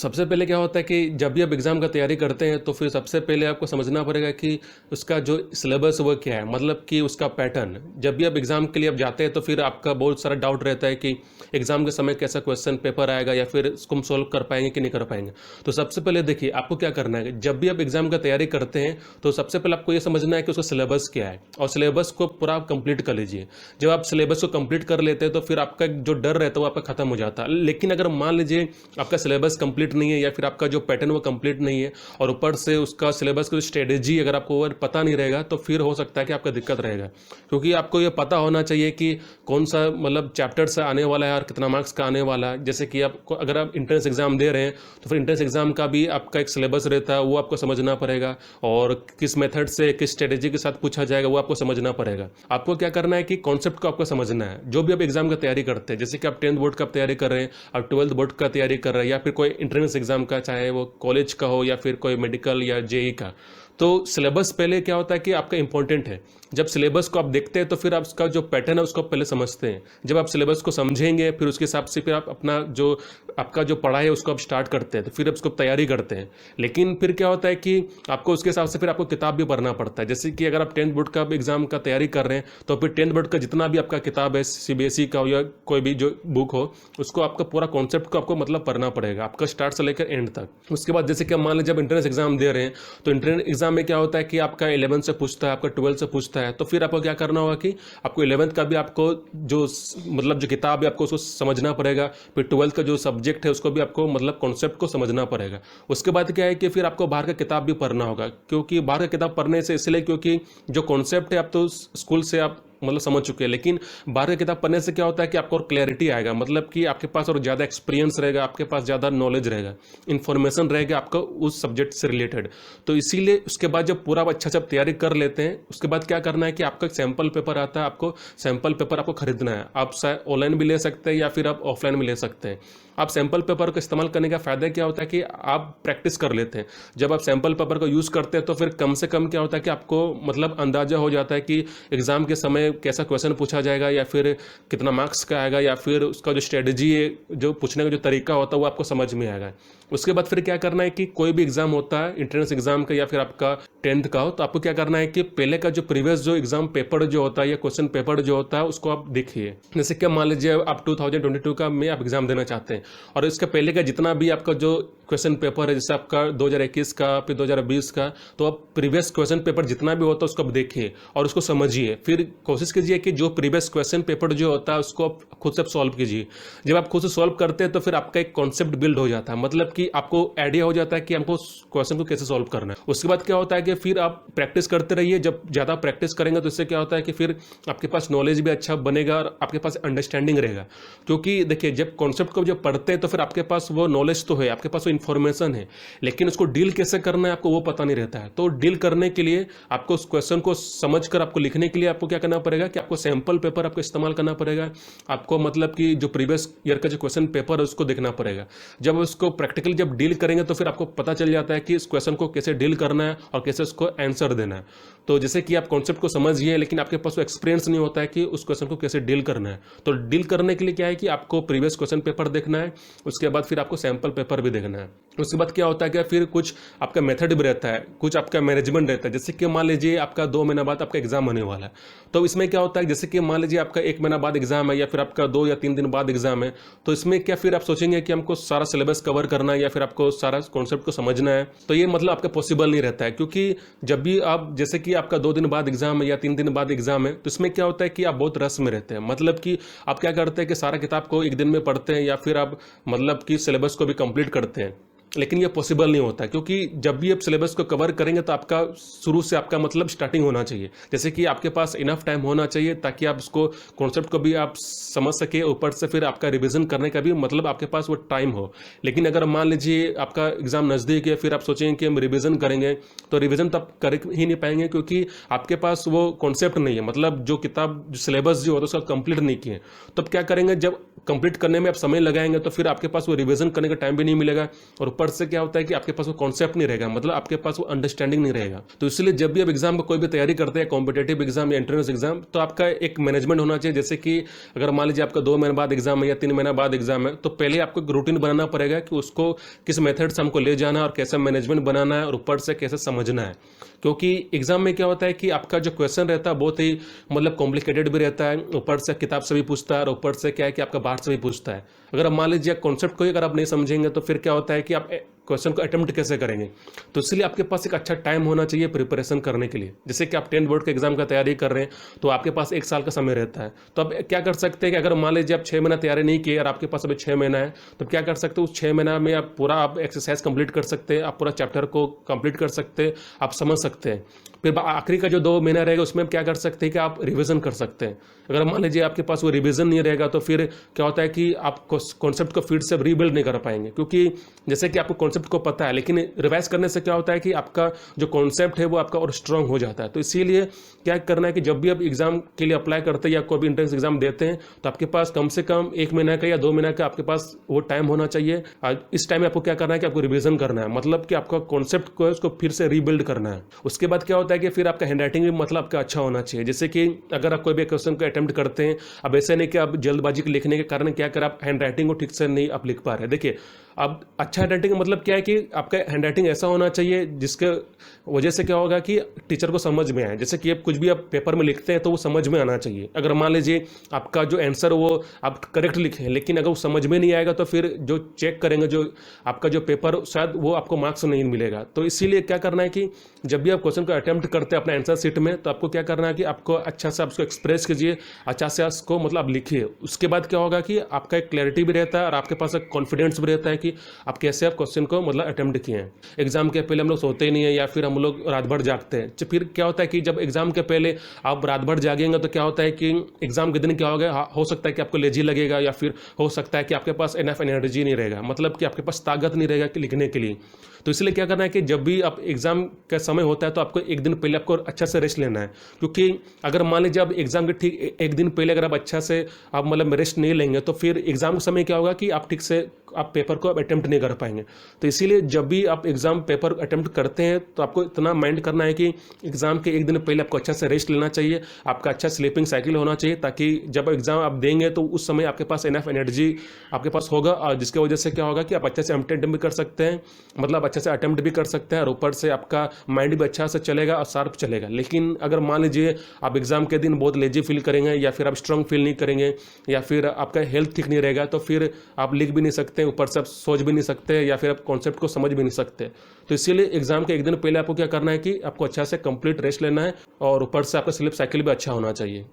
सबसे पहले क्या होता है कि जब भी आप एग्ज़ाम का तैयारी करते हैं तो फिर सबसे पहले आपको समझना पड़ेगा कि उसका जो सिलेबस वो क्या है, मतलब कि उसका पैटर्न। जब भी आप एग्ज़ाम के लिए आप जाते हैं तो फिर आपका बहुत सारा डाउट रहता है कि एग्ज़ाम के समय कैसा क्वेश्चन पेपर आएगा या फिर इसको हम सॉल्व कर पाएंगे कि नहीं कर पाएंगे। तो सबसे पहले देखिए आपको क्या करना है, जब भी आप एग्ज़ाम का तैयारी करते हैं तो सबसे पहले आपको ये समझना है कि उसका सिलेबस क्या है और सिलेबस को पूरा आप कंप्लीट कर लीजिए। जब आप सिलेबस को कंप्लीट कर लेते हैं तो फिर आपका जो डर रहता है वो आपका खत्म हो जाता है। लेकिन अगर मान लीजिए आपका सिलेबस कंप्लीट नहीं है या फिर आपका जो पैटर्न वो कंप्लीट नहीं है और ऊपर से उसका सिलेबस की स्ट्रेटेजी अगर आपको वो पता नहीं रहेगा तो फिर हो सकता है कि आपका दिक्कत रहेगा। क्योंकि आपको ये पता होना चाहिए कि कौन सा मतलब चैप्टर से आने वाला है और कितना मार्क्स का आने वाला है। जैसे कि आपको अगर आप इंट्रेंस एग्जाम दे रहे हैं तो फिर इंट्रेंस एग्जाम का भी आपका एक सिलेबस रहता है, वो आपको समझना पड़ेगा और किस मेथड से किस स्ट्रेटेजी के साथ पूछा जाएगा वो आपको समझना पड़ेगा। आपको क्या करना है कि कॉन्सेप्ट को आपको समझना है। जो भी आप एग्जाम का तैयारी करते हैं, जैसे कि आप 10th बोर्ड का तैयारी कर रहे हैं, आप 12th बोर्ड का तैयारी कर रहे हैं या फिर कोई इंट्रेंस एग्जाम का, चाहे वो कॉलेज का हो या फिर कोई मेडिकल या जेई का, तो सिलेबस पहले क्या होता है कि आपका इंपॉर्टेंट है। जब सिलेबस को आप देखते हैं तो फिर आप उसका जो पैटर्न है उसको पहले समझते हैं। जब आप सिलेबस को समझेंगे फिर उसके हिसाब से फिर आप अपना जो आपका जो पढ़ाई है उसको आप स्टार्ट करते हैं, तो फिर आप उसको तैयारी करते हैं। लेकिन फिर क्या होता है कि आपको उसके हिसाब से फिर आपको किताब भी पढ़ना पड़ता है। जैसे कि अगर आप 10th बोर्ड का एग्जाम का तैयारी कर रहे हैं तो फिर 10th बोर्ड का जितना भी आपका किताब है, सीबीएसई का हो या कोई भी जो बुक हो, उसको आपका पूरा कॉन्सेप्ट को आपको मतलब पढ़ना पड़ेगा आपका स्टार्ट से लेकर एंड तक। उसके बाद जैसे कि मान लीजिए जब एंट्रेंस एग्जाम दे रहे हैं तो एंट्रेंस एग्जाम में क्या होता है कि आपका 11th से पूछता है, आपका 12th से पूछता है, तो फिर आपको क्या करना होगा कि आपको 11th का भी आपको जो मतलब जो किताब है आपको उसको समझना पड़ेगा। फिर 12th का जो सब्जेक्ट है उसको भी आपको मतलब कॉन्सेप्ट को समझना पड़ेगा। उसके बाद क्या है कि फिर आपको बाहर का किताब भी पढ़ना होगा, क्योंकि बाहर का किताब पढ़ने से इसलिए क्योंकि जो कॉन्सेप्ट है आप तो स्कूल से आप मतलब समझ चुके हैं, लेकिन बाहर की किताब पढ़ने से क्या होता है कि आपको और क्लैरिटी आएगा, मतलब कि आपके पास और ज़्यादा एक्सपीरियंस रहेगा, आपके पास ज़्यादा नॉलेज रहेगा, इन्फॉर्मेशन रहेगा आपको उस सब्जेक्ट से रिलेटेड। तो इसीलिए उसके बाद जब पूरा अच्छा से तैयारी कर लेते हैं उसके बाद क्या करना है कि आपका एक सैम्पल पेपर आता है, आपको सैम्पल पेपर आपको खरीदना है। आप ऑनलाइन भी ले सकते हैं या फिर आप ऑफलाइन भी ले सकते हैं। आप सैम्पल पेपर का इस्तेमाल करने का फ़ायदा क्या होता है कि आप प्रैक्टिस कर लेते हैं। जब आप सैम्पल पेपर को यूज़ करते हैं तो फिर कम से कम क्या होता है कि आपको मतलब अंदाज़ा हो जाता है कि एग्ज़ाम के समय कैसा क्वेश्चन पूछा जाएगा या फिर कितना मार्क्स का आएगा या फिर उसका जो स्ट्रेटजी है, जो पूछने का जो तरीका होता है वो आपको समझ में आएगा। उसके बाद फिर क्या करना है कि कोई भी एग्जाम होता है इंट्रेंस एग्जाम का या फिर आपका 10th का हो, तो आपको क्या करना है कि पहले का जो प्रीवियस जो एग्जाम पेपर जो होता है या क्वेश्चन पेपर जो होता है उसको आप देखिए। जैसे कि मान लीजिए आप 2022 का में आप एग्जाम देना चाहते हैं और इसके पहले का जितना भी आपका जो क्वेश्चन पेपर है, जैसे आपका 2021 का फिर 2020 का, तो आप प्रीवियस क्वेश्चन पेपर जितना भी होता है उसको आप देखिए और उसको समझिए। फिर कोशिश कीजिए कि जो प्रीवियस क्वेश्चन पेपर जो होता है उसको आप खुद से सॉल्व कीजिए। जब आप खुद से सॉल्व करते हैं तो फिर आपका एक कॉन्सेप्ट बिल्ड हो जाता है, मतलब कि आपको आइडिया हो जाता है कि हमको क्वेश्चन को कैसे सॉल्व करना है। उसके बाद क्या होता है कि फिर आप प्रैक्टिस करते रहिए। जब ज़्यादा प्रैक्टिस करेंगे तो इससे क्या होता है कि फिर आपके पास नॉलेज भी अच्छा बनेगा और आपके पास अंडरस्टैंडिंग रहेगा। क्योंकि देखिए जब कॉन्सेप्ट को जब पढ़ते हैं तो फिर आपके पास वो नॉलेज तो है, आपके पास वो इन्फॉर्मेशन है, लेकिन उसको डील कैसे करना है आपको वो पता नहीं रहता है। तो डील करने के लिए आपको उस क्वेश्चन को समझकर आपको लिखने के लिए आपको क्या करना पड़ेगा कि आपको सैंपल पेपर आपको इस्तेमाल करना पड़ेगा। आपको मतलब कि जो प्रीवियस ईयर का जो क्वेश्चन पेपर है उसको देखना पड़ेगा। जब उसको प्रैक्टिकली जब डील करेंगे तो फिर आपको पता चल जाता है कि इस क्वेश्चन को कैसे डील करना है और कैसे उसको आंसर देना है। तो जैसे कि आप कॉन्सेप्ट को समझिए लेकिन आपके पास वो एक्सपीरियंस नहीं होता है कि उस क्वेश्चन को कैसे डील करना है। तो डील करने के लिए क्या है कि आपको प्रीवियस क्वेश्चन पेपर देखना है, उसके बाद फिर आपको सैंपल पेपर भी देखना है। उसके बाद क्या होता है कि फिर कुछ आपका मेथड भी रहता है, कुछ आपका मैनेजमेंट रहता है। जैसे कि मान लीजिए आपका 2 महीना बाद आपका एग्जाम होने वाला है, तो इसमें क्या होता है जैसे कि मान लीजिए आपका 1 महीना बाद एग्जाम है या फिर आपका 2 या 3 दिन बाद एग्जाम है, तो इसमें क्या फिर आप सोचेंगे कि हमको सारा सिलेबस कवर करना है या फिर आपको सारा कॉन्सेप्ट को समझना है, तो ये मतलब आपका पॉसिबल नहीं रहता है। क्योंकि जब भी आप जैसे कि आपका 2 दिन बाद एग्जाम है या 3 दिन बाद एग्जाम है, तो इसमें क्या होता है कि आप बहुत रस में रहते हैं। मतलब कि आप क्या करते हैं कि सारा किताब को एक दिन में पढ़ते हैं या फिर आप मतलब कि सिलेबस को भी कंप्लीट करते हैं, लेकिन ये पॉसिबल नहीं होता। क्योंकि जब भी आप सिलेबस को कवर करेंगे तो आपका शुरू से आपका मतलब स्टार्टिंग होना चाहिए। जैसे कि आपके पास इनफ टाइम होना चाहिए ताकि आप उसको कॉन्सेप्ट को भी आप समझ सके, ऊपर से फिर आपका रिवीजन करने का भी मतलब आपके पास वो टाइम हो। लेकिन अगर मान लीजिए आपका एग्जाम नज़दीक है फिर आप सोचेंगे कि हम रिवीजन करेंगे, तो रिवीजन तब कर ही नहीं पाएंगे क्योंकि आपके पास वो कॉन्सेप्ट नहीं है, मतलब जो किताब जो सिलेबस जो होता है उसका कंप्लीट नहीं किए। तब क्या करेंगे, जब कंप्लीट करने में आप समय लगाएंगे तो फिर आपके पास वो रिवीजन करने का टाइम भी नहीं मिलेगा और ऊपर से क्या होता है कि आपके पास वो कॉन्सेप्ट नहीं रहेगा, मतलब आपके पास वो अंडरस्टैंडिंग नहीं रहेगा। तो इसलिए जब भी आप एग्जाम को कोई भी तैयारी करते हैं, कॉम्पिटेटिव एग्जाम या एंट्रेंस एग्जाम, तो आपका एक मैनेजमेंट होना चाहिए। जैसे कि अगर मान लीजिए आपका 2 महीने बाद एग्जाम है या 3 महीना बाद एग्जाम है, तो पहले आपको एक रूटीन बनाना पड़ेगा कि उसको किस मेथड से हमको ले जाना है और कैसे मैनेजमेंट बनाना है और ऊपर से कैसे समझना है। क्योंकि एग्जाम में क्या होता है कि आपका जो क्वेश्चन रहता है बहुत ही मतलब कॉम्प्लिकेटेड भी रहता है, ऊपर से किताब से भी पूछता है और ऊपर से क्या है कि आपका बाहर से भी पूछता है। अगर आप मान लीजिए कॉन्सेप्ट को ही अगर आप नहीं समझेंगे तो फिर क्या होता है कि आप क्वेश्चन को अटेम्प्ट कैसे करेंगे। तो इसलिए आपके पास एक अच्छा टाइम होना चाहिए प्रिपरेशन करने के लिए। जैसे कि आप 10th बोर्ड के एग्जाम का तैयारी कर रहे हैं तो आपके पास 1 साल का समय रहता है। तो अब क्या कर सकते हैं कि अगर मान लीजिए आप 6 महीना तैयारी नहीं किए और आपके पास अभी 6 महीना है, तो क्या कर सकते हो उस 6 महीना में आप पूरा आप एक्सरसाइज कंप्लीट कर सकते हैं, आप पूरा चैप्टर को कंप्लीट कर सकते हैं, आप समझ सकते हैं। फिर आखिरी का जो 2 महीना रहेगा उसमें आप क्या कर सकते हैं कि आप रिवीजन कर सकते हैं। अगर मान लीजिए आपके पास वो रिवीजन नहीं रहेगा तो फिर क्या होता है कि आप कॉन्सेप्ट को फिर से रीबिल्ड नहीं कर पाएंगे, क्योंकि जैसे कि आपको कॉन्सेप्ट को पता है, लेकिन रिवाइज करने से क्या होता है कि आपका जो कॉन्सेप्ट है वो आपका और स्ट्रांग हो जाता है। तो इसीलिए क्या करना है कि जब भी आप एग्जाम के लिए अप्लाई करते हैं या कोई भी एंट्रेंस एग्जाम देते हैं तो आपके पास कम से कम 1 महीना का या 2 महीना का आपके पास वो टाइम होना चाहिए। इस टाइम में आपको क्या करना है कि आपको रिवीजन करना है, मतलब कि आपका कॉन्सेप्ट को है उसको फिर से रीबिल्ड करना है। उसके बाद क्या होता है कि फिर आपका हैंड राइटिंग भी मतलब आपका अच्छा होना चाहिए। जैसे कि अगर आप कोई भी क्वेश्चन को अटेम्प्ट करते हैं, अब ऐसा नहीं कि आप जल्दबाजी के लिखने के कारण क्या कर आप हैंड राइटिंग को ठीक से नहीं आप लिख पा रहे। देखिए अब अच्छा हैंड राइटिंग का मतलब क्या है कि आपका हैंड राइटिंग ऐसा होना चाहिए जिसके वजह से क्या होगा कि टीचर को समझ में आए। जैसे कि आप कुछ भी आप पेपर में लिखते हैं तो वो समझ में आना चाहिए। अगर मान लीजिए आपका जो आंसर वो आप करेक्ट लिखे हैं लेकिन अगर वो समझ में नहीं आएगा तो फिर जो चेक करेंगे जो आपका जो पेपर शायद वो आपको मार्क्स नहीं मिलेगा। तो इसीलिए क्या करना है कि जब भी आप क्वेश्चन को अटेम्प्ट करते हैं अपने आंसर शीट में तो आपको क्या करना है कि आपको अच्छा से उसको एक्सप्रेस कीजिए, अच्छा से उसको मतलब आप लिखिए। उसके बाद क्या होगा कि आपका एक क्लैरिटी भी रहता है और आपके पास एक कॉन्फिडेंस भी रहता है कि आप कैसे आप क्वेश्चन को मतलब अटेम्प्ट किए हैं। एग्जाम के पहले हम लोग सोते ही नहीं है या फिर हम लोग रात भर जागते हैं। तो फिर क्या होता है कि जब एग्जाम के पहले आप रात भर जागेंगे तो क्या होता है कि एग्जाम के दिन क्या होगा, हो सकता है कि आपको लेजी लगेगा या फिर हो सकता है कि आपके पास इनफ एनर्जी नहीं रहेगा, मतलब कि आपके पास ताकत नहीं रहेगा कि लिखने के लिए। तो इसलिए क्या करना है कि जब भी आप एग्जाम का समय होता है तो आपको एक दिन पहले आपको अच्छा से रेस्ट लेना है। क्योंकि अगर मान लीजिए आप एग्जाम के ठीक एक दिन पहले अगर आप अच्छा से आप मतलब रेस्ट नहीं लेंगे तो फिर एग्जाम के समय क्या होगा कि आप ठीक से आप पेपर को अटेम्प्ट नहीं कर पाएंगे। तो इसीलिए जब भी आप एग्जाम पेपर अटेम्प्ट करते हैं तो आपको इतना माइंड करना है कि एग्जाम के एक दिन पहले आपको अच्छा से रेस्ट लेना चाहिए, आपका अच्छा स्लीपिंग साइकिल होना चाहिए, ताकि जब एग्जाम आप देंगे तो उस समय आपके पास इनफ एनर्जी आपके पास होगा और जिसकी वजह से क्या होगा कि आप अच्छे से अटेम्प्ट भी कर सकते हैं, मतलब अच्छे से अटेम्प्ट भी कर सकते हैं और ऊपर से आपका माइंड भी अच्छा से चलेगा और शार्प चलेगा। लेकिन अगर मान लीजिए आप एग्जाम के दिन बहुत लेजी फील करेंगे या फिर आप स्ट्रांग फील नहीं करेंगे या फिर आपका हेल्थ ठीक नहीं रहेगा तो फिर आप लिख भी नहीं सकते, ऊपर से आप सोच भी नहीं सकते या फिर आप कॉन्सेप्ट को समझ भी नहीं सकते। तो इसीलिए एग्जाम के एक दिन पहले आपको क्या करना है कि आपको अच्छा से कंप्लीट रेस्ट लेना है और ऊपर से आपका स्लीप साइकिल भी अच्छा होना चाहिए।